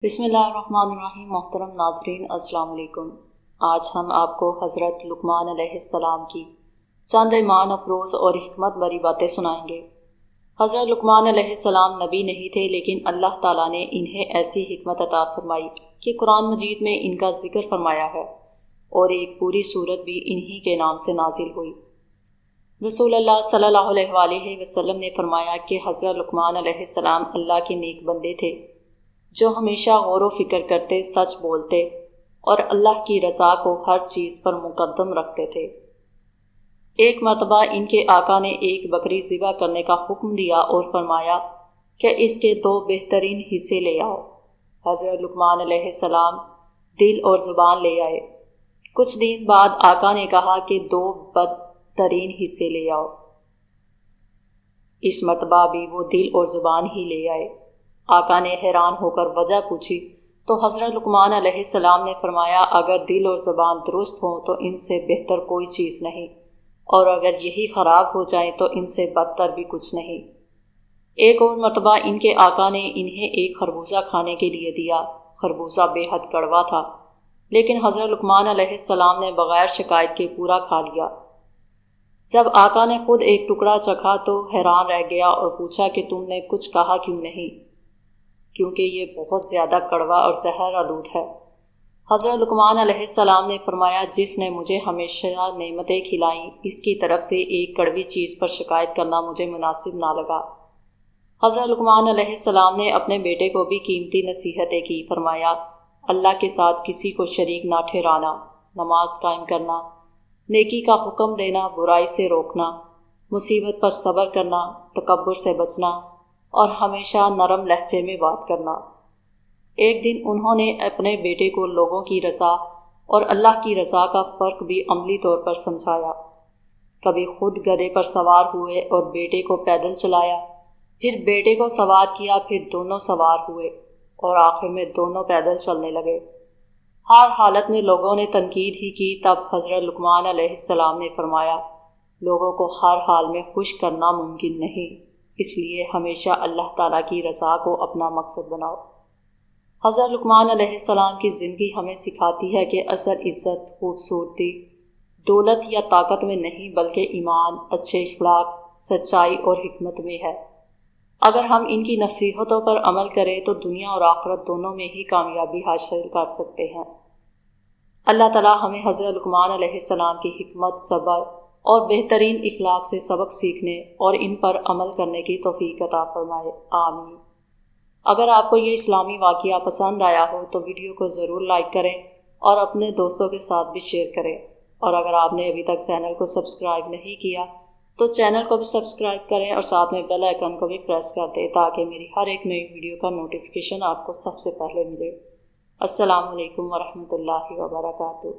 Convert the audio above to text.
بسم اللہ الرحمن الرحیم۔ محترم ناظرین السلام علیکم۔ آج ہم آپ کو حضرت لقمان علیہ السلام کی چند ایمان افروز اور حکمت بھری باتیں سنائیں گے۔ حضرت لقمان علیہ السلام نبی نہیں تھے، لیکن اللہ تعالیٰ نے انہیں ایسی حکمت عطا فرمائی کہ قرآن مجید میں ان کا ذکر فرمایا ہے اور ایک پوری سورت بھی انہی کے نام سے نازل ہوئی۔ رسول اللہ صلی اللہ علیہ وآلہ وسلم نے فرمایا کہ حضرت لقمان علیہ السلام اللہ کے نیک بندے تھے جو ہمیشہ غور و فکر کرتے، سچ بولتے اور اللہ کی رضا کو ہر چیز پر مقدم رکھتے تھے۔ ایک مرتبہ ان کے آقا نے ایک بکری ذبح کرنے کا حکم دیا اور فرمایا کہ اس کے 2 بہترین حصے لے آؤ۔ حضرت لقمان علیہ السلام دل اور زبان لے آئے۔ کچھ دن بعد آقا نے کہا کہ 2 بدترین حصے لے آؤ۔ اس مرتبہ بھی وہ دل اور زبان ہی لے آئے۔ آقا نے حیران ہو کر وجہ پوچھی تو حضرت لقمان علیہ السلام نے فرمایا، اگر دل اور زبان درست ہوں تو ان سے بہتر کوئی چیز نہیں، اور اگر یہی خراب ہو جائیں تو ان سے بدتر بھی کچھ نہیں۔ ایک اور مرتبہ ان کے آقا نے انہیں ایک خربوزہ کھانے کے لیے دیا۔ خربوزہ بے حد کڑوا تھا، لیکن حضرت لقمان علیہ السلام نے بغیر شکایت کے پورا کھا لیا۔ جب آقا نے خود ایک ٹکڑا چکھا تو حیران رہ گیا اور پوچھا کہ تم نے کچھ کہا کیوں نہیں، کیونکہ یہ بہت زیادہ کڑوا اور زہر آلود ہے۔ حضرت لقمان علیہ السلام نے فرمایا، جس نے مجھے ہمیشہ نعمتیں کھلائیں، اس کی طرف سے ایک کڑوی چیز پر شکایت کرنا مجھے مناسب نہ لگا۔ حضرت لقمان علیہ السلام نے اپنے بیٹے کو بھی قیمتی نصیحتیں کی۔ فرمایا، اللہ کے ساتھ کسی کو شریک نہ ٹھہرانا، نماز قائم کرنا، نیکی کا حکم دینا، برائی سے روکنا، مصیبت پر صبر کرنا، تکبر سے بچنا اور ہمیشہ نرم لہجے میں بات کرنا۔ ایک دن انہوں نے اپنے بیٹے کو لوگوں کی رضا اور اللہ کی رضا کا فرق بھی عملی طور پر سمجھایا۔ کبھی خود گدھے پر سوار ہوئے اور بیٹے کو پیدل چلایا، پھر بیٹے کو سوار کیا، پھر دونوں سوار ہوئے اور آخر میں دونوں پیدل چلنے لگے۔ ہر حالت میں لوگوں نے تنقید ہی کی۔ تب حضرت لقمان علیہ السلام نے فرمایا، لوگوں کو ہر حال میں خوش کرنا ممکن نہیں، اس لیے ہمیشہ اللہ تعالیٰ کی رضا کو اپنا مقصد بناؤ۔ حضرت لقمان علیہ السلام کی زندگی ہمیں سکھاتی ہے کہ اصل عزت، خوبصورتی، دولت یا طاقت میں نہیں، بلکہ ایمان، اچھے اخلاق، سچائی اور حکمت میں ہے۔ اگر ہم ان کی نصیحتوں پر عمل کریں تو دنیا اور آخرت دونوں میں ہی کامیابی حاصل کر سکتے ہیں۔ اللہ تعالیٰ ہمیں حضرت لقمان علیہ السلام کی حکمت، صبر اور بہترین اخلاق سے سبق سیکھنے اور ان پر عمل کرنے کی توفیق عطا فرمائے، آمین۔ اگر آپ کو یہ اسلامی واقعہ پسند آیا ہو تو ویڈیو کو ضرور لائک کریں اور اپنے دوستوں کے ساتھ بھی شیئر کریں، اور اگر آپ نے ابھی تک چینل کو سبسکرائب نہیں کیا تو چینل کو بھی سبسکرائب کریں اور ساتھ میں بیل آئیکن کو بھی پریس کر دیں تاکہ میری ہر ایک نئی ویڈیو کا نوٹیفیکیشن آپ کو سب سے پہلے ملے۔ السلام علیکم ورحمۃ اللہ وبرکاتہ۔